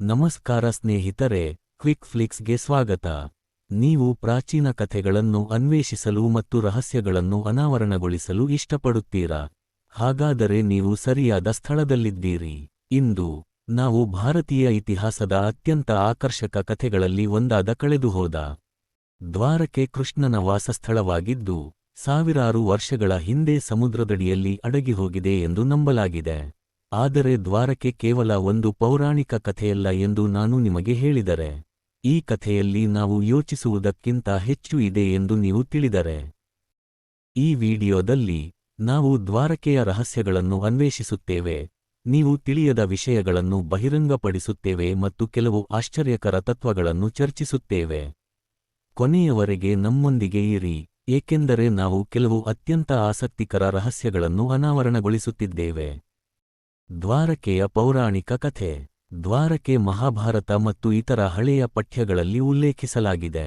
ನಮಸ್ಕಾರ ಸ್ನೇಹಿತರೆ, ಕ್ವಿಕ್ ಫ್ಲಿಕ್ಸ್ಗೆ ಸ್ವಾಗತ. ನೀವು ಪ್ರಾಚೀನ ಕಥೆಗಳನ್ನು ಅನ್ವೇಷಿಸಲು ಮತ್ತು ರಹಸ್ಯಗಳನ್ನು ಅನಾವರಣಗೊಳಿಸಲು ಇಷ್ಟಪಡುತ್ತೀರಾ? ಹಾಗಾದರೆ ನೀವು ಸರಿಯಾದ ಸ್ಥಳದಲ್ಲಿದ್ದೀರಿ. ಇಂದು ನಾವು ಭಾರತೀಯ ಇತಿಹಾಸದ ಅತ್ಯಂತ ಆಕರ್ಷಕ ಕಥೆಗಳಲ್ಲಿ ಒಂದಾದ ಕಳೆದುಹೋದ ದ್ವಾರಕೆ ಕೃಷ್ಣನ ವಾಸಸ್ಥಳವಾಗಿದ್ದು, ಸಾವಿರಾರು ವರ್ಷಗಳ ಹಿಂದೆ ಸಮುದ್ರದಡಿಯಲ್ಲಿ ಅಡಗಿಹೋಗಿದೆ ಎಂದು ನಂಬಲಾಗಿದೆ. ಆದರೆ ದ್ವಾರಕೆ ಕೇವಲ ಒಂದು ಪೌರಾಣಿಕ ಕಥೆಯಲ್ಲ ಎಂದು ನಾನು ನಿಮಗೆ ಹೇಳಿದರೆ, ಈ ಕಥೆಯಲ್ಲಿ ನಾವು ಯೋಚಿಸುವುದಕ್ಕಿಂತ ಹೆಚ್ಚು ಇದೆ ಎಂದು ನೀವು ತಿಳಿದರೆ. ಈ ವಿಡಿಯೋದಲ್ಲಿ ನಾವು ದ್ವಾರಕೆಯ ರಹಸ್ಯಗಳನ್ನು ಅನ್ವೇಷಿಸುತ್ತೇವೆ, ನೀವು ತಿಳಿಯದ ವಿಷಯಗಳನ್ನು ಬಹಿರಂಗಪಡಿಸುತ್ತೇವೆ ಮತ್ತು ಕೆಲವು ಆಶ್ಚರ್ಯಕರ ತತ್ವಗಳನ್ನು ಚರ್ಚಿಸುತ್ತೇವೆ. ಕೊನೆಯವರೆಗೆ ನಮ್ಮೊಂದಿಗೆ ಇರಿ, ಏಕೆಂದರೆ ನಾವು ಕೆಲವು ಅತ್ಯಂತ ಆಸಕ್ತಿಕರ ರಹಸ್ಯಗಳನ್ನು ಅನಾವರಣಗೊಳಿಸುತ್ತಿದ್ದೇವೆ. ದ್ವಾರಕೆಯ ಪೌರಾಣಿಕ ಕಥೆ. ದ್ವಾರಕೆ ಮಹಾಭಾರತ ಮತ್ತು ಇತರ ಹಳೆಯ ಪಠ್ಯಗಳಲ್ಲಿ ಉಲ್ಲೇಖಿಸಲಾಗಿದೆ.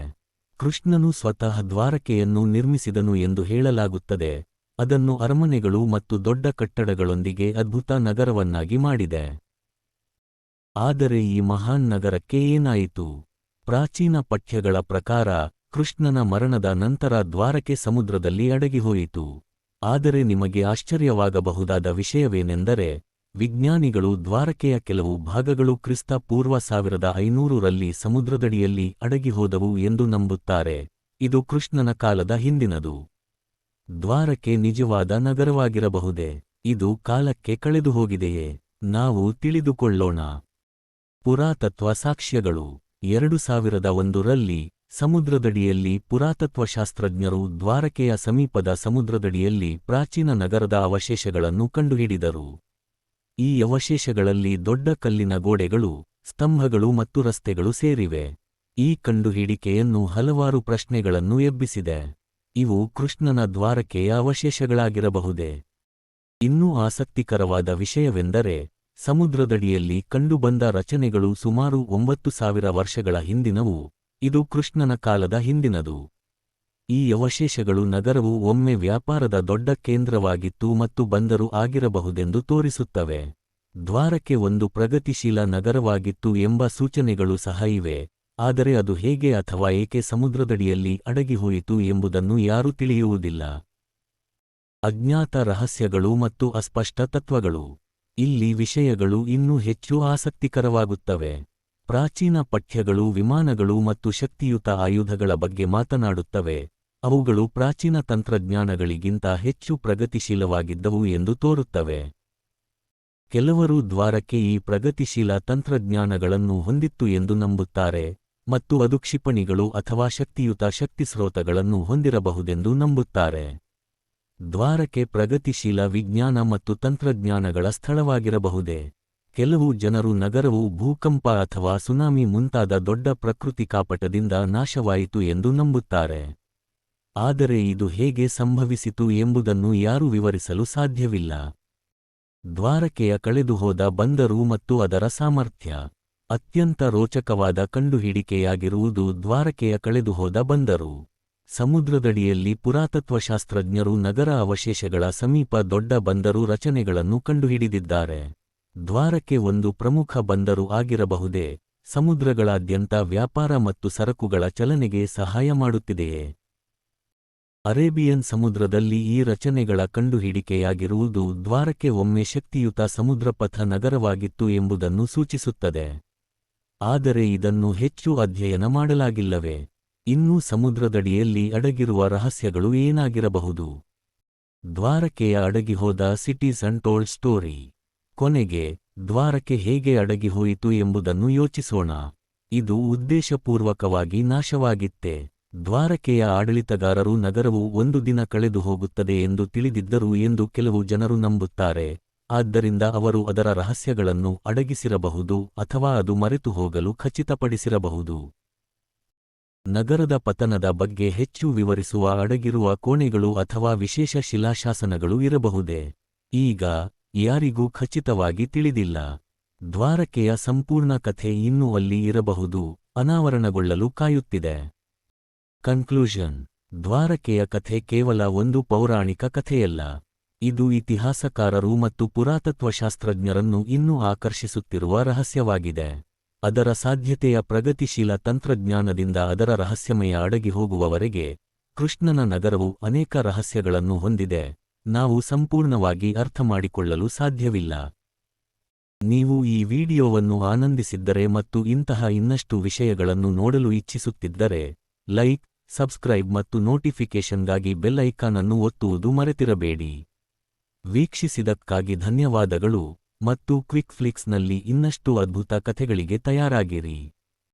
ಕೃಷ್ಣನು ಸ್ವತಃ ದ್ವಾರಕೆಯನ್ನು ನಿರ್ಮಿಸಿದನು ಎಂದು ಹೇಳಲಾಗುತ್ತದೆ. ಅದನ್ನು ಅರಮನೆಗಳು ಮತ್ತು ದೊಡ್ಡ ಕಟ್ಟಡಗಳೊಂದಿಗೆ ಅದ್ಭುತ ನಗರವನ್ನಾಗಿ ಮಾಡಿದೆ. ಆದರೆ ಈ ಮಹಾನ್ ನಗರಕ್ಕೆ ಏನಾಯಿತು? ಪ್ರಾಚೀನ ಪಠ್ಯಗಳ ಪ್ರಕಾರ, ಕೃಷ್ಣನ ಮರಣದ ನಂತರ ದ್ವಾರಕೆ ಸಮುದ್ರದಲ್ಲಿ ಅಡಗಿಹೋಯಿತು. ಆದರೆ ನಿಮಗೆ ಆಶ್ಚರ್ಯವಾಗಬಹುದಾದ ವಿಷಯವೇನೆಂದರೆ, ವಿಜ್ಞಾನಿಗಳು ದ್ವಾರಕೆಯ ಕೆಲವು ಭಾಗಗಳು ಕ್ರಿಸ್ತ ಪೂರ್ವ 1500ರಲ್ಲಿ ಸಮುದ್ರದಡಿಯಲ್ಲಿ ಅಡಗಿಹೋದವು ಎಂದು ನಂಬುತ್ತಾರೆ. ಇದು ಕೃಷ್ಣನ ಕಾಲದ ಹಿಂದಿನದು. ದ್ವಾರಕೆ ನಿಜವಾದ ನಗರವಾಗಿರಬಹುದೇ? ಇದು ಕಾಲಕ್ಕೆ ಕಳೆದುಹೋಗಿದೆಯೇ? ನಾವು ತಿಳಿದುಕೊಳ್ಳೋಣ. ಪುರಾತತ್ವ ಸಾಕ್ಷ್ಯಗಳು. 2001ರಲ್ಲಿ ಸಮುದ್ರದಡಿಯಲ್ಲಿ ಪುರಾತತ್ವಶಾಸ್ತ್ರಜ್ಞರು ದ್ವಾರಕೆಯ ಸಮೀಪದ ಸಮುದ್ರದಡಿಯಲ್ಲಿ ಪ್ರಾಚೀನ ನಗರದ ಅವಶೇಷಗಳನ್ನು ಕಂಡುಹಿಡಿದರು. ಈ ಅವಶೇಷಗಳಲ್ಲಿ ದೊಡ್ಡ ಕಲ್ಲಿನ ಗೋಡೆಗಳು, ಸ್ತಂಭಗಳು ಮತ್ತು ರಸ್ತೆಗಳು ಸೇರಿವೆ. ಈ ಕಂಡುಹಿಡಿಕೆಯನ್ನು ಹಲವಾರು ಪ್ರಶ್ನೆಗಳನ್ನು ಎಬ್ಬಿಸಿದೆ. ಇವು ಕೃಷ್ಣನ ದ್ವಾರಕೆಯ ಅವಶೇಷಗಳಾಗಿರಬಹುದೇ? ಇನ್ನೂ ಆಸಕ್ತಿಕರವಾದ ವಿಷಯವೆಂದರೆ, ಸಮುದ್ರದಡಿಯಲ್ಲಿ ಕಂಡುಬಂದ ರಚನೆಗಳು ಸುಮಾರು 9000 ವರ್ಷಗಳ ಹಿಂದಿನವು. ಇದು ಕೃಷ್ಣನ ಕಾಲದ ಹಿಂದಿನದು. ಈ ಅವಶೇಷಗಳು ನಗರವು ಒಮ್ಮೆ ವ್ಯಾಪಾರದ ದೊಡ್ಡ ಕೇಂದ್ರವಾಗಿತ್ತು ಮತ್ತು ಬಂದರು ಆಗಿರಬಹುದೆಂದು ತೋರಿಸುತ್ತವೆ. ದ್ವಾರಕೆ ಒಂದು ಪ್ರಗತಿಶೀಲ ನಗರವಾಗಿತ್ತು ಎಂಬ ಸೂಚನೆಗಳು ಸಹ ಇವೆ, ಆದರೆ ಅದು ಹೇಗೆ ಅಥವಾ ಏಕೆ ಸಮುದ್ರದಡಿಯಲ್ಲಿ ಅಡಗಿಹೋಯಿತು ಎಂಬುದನ್ನು ಯಾರೂ ತಿಳಿಯುವುದಿಲ್ಲ. ಅಜ್ಞಾತ ರಹಸ್ಯಗಳು ಮತ್ತು ಅಸ್ಪಷ್ಟ ತತ್ವಗಳು. ಇಲ್ಲಿ ವಿಷಯಗಳು ಇನ್ನೂ ಹೆಚ್ಚು ಆಸಕ್ತಿಕರವಾಗುತ್ತವೆ. ಪ್ರಾಚೀನ ಪಠ್ಯಗಳು ವಿಮಾನಗಳು ಮತ್ತು ಶಕ್ತಿಯುತ ಆಯುಧಗಳ ಬಗ್ಗೆ ಮಾತನಾಡುತ್ತವೆ. ಅವುಗಳು ಪ್ರಾಚೀನ ತಂತ್ರಜ್ಞಾನಗಳಿಗಿಂತ ಹೆಚ್ಚು ಪ್ರಗತಿಶೀಲವಾಗಿದ್ದವು ಎಂದು ತೋರುತ್ತವೆ. ಕೆಲವರು ದ್ವಾರಕೆ ಈ ಪ್ರಗತಿಶೀಲ ತಂತ್ರಜ್ಞಾನಗಳನ್ನು ಹೊಂದಿತ್ತು ಎಂದು ನಂಬುತ್ತಾರೆ, ಮತ್ತು ಅದು ಕ್ಷಿಪಣಿಗಳು ಅಥವಾ ಶಕ್ತಿಯುತ ಶಕ್ತಿಸ್ರೋತಗಳನ್ನು ಹೊಂದಿರಬಹುದೆಂದು ನಂಬುತ್ತಾರೆ. ದ್ವಾರಕೆ ಪ್ರಗತಿಶೀಲ ವಿಜ್ಞಾನ ಮತ್ತು ತಂತ್ರಜ್ಞಾನಗಳ ಸ್ಥಳವಾಗಿರಬಹುದೇ? ಕೆಲವು ಜನರು ನಗರವು ಭೂಕಂಪ ಅಥವಾ ಸುನಾಮಿ ಮುಂತಾದ ದೊಡ್ಡ ಪ್ರಕೃತಿಕಾಪಟದಿಂದ ನಾಶವಾಯಿತು ಎಂದು ನಂಬುತ್ತಾರೆ. ಆದರೆ ಇದು ಹೇಗೆ ಸಂಭವಿಸಿತು ಎಂಬುದನ್ನು ಯಾರೂ ವಿವರಿಸಲು ಸಾಧ್ಯವಿಲ್ಲ. ದ್ವಾರಕೆಯ ಕಳೆದುಹೋದ ಬಂದರು ಮತ್ತು ಅದರ ಸಾಮರ್ಥ್ಯ. ಅತ್ಯಂತ ರೋಚಕವಾದ ಕಂಡುಹಿಡಿಕೆಯಾಗಿರುವುದು ದ್ವಾರಕೆಯ ಕಳೆದುಹೋದ ಬಂದರು. ಸಮುದ್ರದಡಿಯಲ್ಲಿ ಪುರಾತತ್ವಶಾಸ್ತ್ರಜ್ಞರು ನಗರ ಅವಶೇಷಗಳ ಸಮೀಪ ದೊಡ್ಡ ಬಂದರು ರಚನೆಗಳನ್ನು ಕಂಡುಹಿಡಿದಿದ್ದಾರೆ. ದ್ವಾರಕೆ ಒಂದು ಪ್ರಮುಖ ಬಂದರು ಆಗಿರಬಹುದೇ? ಸಮುದ್ರಗಳಾದ್ಯಂತ ವ್ಯಾಪಾರ ಮತ್ತು ಸರಕುಗಳ ಚಲನೆಗೆ ಸಹಾಯ ಮಾಡುತ್ತಿದೆಯೇ? ಅರೇಬಿಯನ್ ಸಮುದ್ರದಲ್ಲಿ ಈ ರಚನೆಗಳ ಕಂಡುಹಿಡಿಕೆಯಾಗಿರುವುದು ದ್ವಾರಕೆ ಒಮ್ಮೆ ಶಕ್ತಿಯುತ ಸಮುದ್ರಪಥ ನಗರವಾಗಿತ್ತು ಎಂಬುದನ್ನು ಸೂಚಿಸುತ್ತದೆ. ಆದರೆ ಇದನ್ನು ಹೆಚ್ಚು ಅಧ್ಯಯನ ಮಾಡಲಾಗಿಲ್ಲವೇ? ಇನ್ನೂ ಸಮುದ್ರದಡಿಯಲ್ಲಿ ಅಡಗಿರುವ ರಹಸ್ಯಗಳು ಏನಾಗಿರಬಹುದು? ದ್ವಾರಕೆಯ ಅಡಗಿಹೋದ ಸಿಟೀಸ್ ಅನ್ಟೋಲ್ಡ್ ಸ್ಟೋರಿ. ಕೊನೆಗೆ, ದ್ವಾರಕೆ ಹೇಗೆ ಅಡಗಿಹೋಯಿತು ಎಂಬುದನ್ನು ಯೋಚಿಸೋಣ. ಇದು ಉದ್ದೇಶಪೂರ್ವಕವಾಗಿ ನಾಶವಾಗಿತ್ತೇ? ದ್ವಾರಕೆಯ ಆಡಳಿತಗಾರರು ನಗರವು ಒಂದು ದಿನ ಕಳೆದು ಹೋಗುತ್ತದೆ ಎಂದು ತಿಳಿದಿದ್ದರು ಎಂದು ಕೆಲವು ಜನರು ನಂಬುತ್ತಾರೆ, ಆದ್ದರಿಂದ ಅವರು ಅದರ ರಹಸ್ಯಗಳನ್ನು ಅಡಗಿಸಿರಬಹುದು ಅಥವಾ ಅದು ಮರೆತು ಹೋಗಲು ಖಚಿತಪಡಿಸಿರಬಹುದು. ನಗರದ ಪತನದ ಬಗ್ಗೆ ಹೆಚ್ಚು ವಿವರಿಸುವ ಅಡಗಿರುವ ಕೋಣೆಗಳು ಅಥವಾ ವಿಶೇಷ ಶಿಲಾಶಾಸನಗಳು ಇರಬಹುದೇ? ಈಗ ಯಾರಿಗೂ ಖಚಿತವಾಗಿ ತಿಳಿದಿಲ್ಲ. ದ್ವಾರಕೆಯ ಸಂಪೂರ್ಣ ಕಥೆ ಇನ್ನೂ ಅಲ್ಲಿ ಇರಬಹುದು, ಅನಾವರಣಗೊಳ್ಳಲು ಕಾಯುತ್ತಿದೆ. ಕನ್ಕ್ಲೂಷನ್. ದ್ವಾರಕೆಯ ಕಥೆ ಕೇವಲ ಒಂದು ಪೌರಾಣಿಕ ಕಥೆಯಲ್ಲ. ಇದು ಇತಿಹಾಸಕಾರರು ಮತ್ತು ಪುರಾತತ್ವಶಾಸ್ತ್ರಜ್ಞರನ್ನು ಇನ್ನೂ ಆಕರ್ಷಿಸುತ್ತಿರುವ ರಹಸ್ಯವಾಗಿದೆ. ಅದರ ಸಾಧ್ಯತೆಯ ಪ್ರಗತಿಶೀಲ ತಂತ್ರಜ್ಞಾನದಿಂದ ಅದರ ರಹಸ್ಯಮಯ ಅಡಗಿ ಹೋಗುವವರೆಗೆ ಕೃಷ್ಣನ ನಗರವು ಅನೇಕ ರಹಸ್ಯಗಳನ್ನು ಹೊಂದಿದೆ, ನಾವು ಸಂಪೂರ್ಣವಾಗಿ ಅರ್ಥಮಾಡಿಕೊಳ್ಳಲು ಸಾಧ್ಯವಿಲ್ಲ. ನೀವು ಈ ವಿಡಿಯೋವನ್ನು ಆನಂದಿಸಿದ್ದರೆ ಮತ್ತು ಇಂತಹ ಇನ್ನಷ್ಟು ವಿಷಯಗಳನ್ನು ನೋಡಲು ಇಚ್ಛಿಸುತ್ತಿದ್ದರೆ, ಲೈಕ್, ಸಬ್ಸ್ಕ್ರೈಬ್ ಮತ್ತು ನೋಟಿಫಿಕೇಷನ್ಗಾಗಿ ಬೆಲ್ ಐಕಾನ್ ಅನ್ನು ಒತ್ತುವುದು ಮರೆತಿರಬೇಡಿ. ವೀಕ್ಷಿಸಿದಕ್ಕಾಗಿ ಧನ್ಯವಾದಗಳು ಮತ್ತು ಕ್ವಿಕ್ ಫ್ಲಿಕ್ಸ್ನಲ್ಲಿ ಇನ್ನಷ್ಟು ಅದ್ಭುತ ಕಥೆಗಳಿಗೆ ತಯಾರಾಗಿರಿ.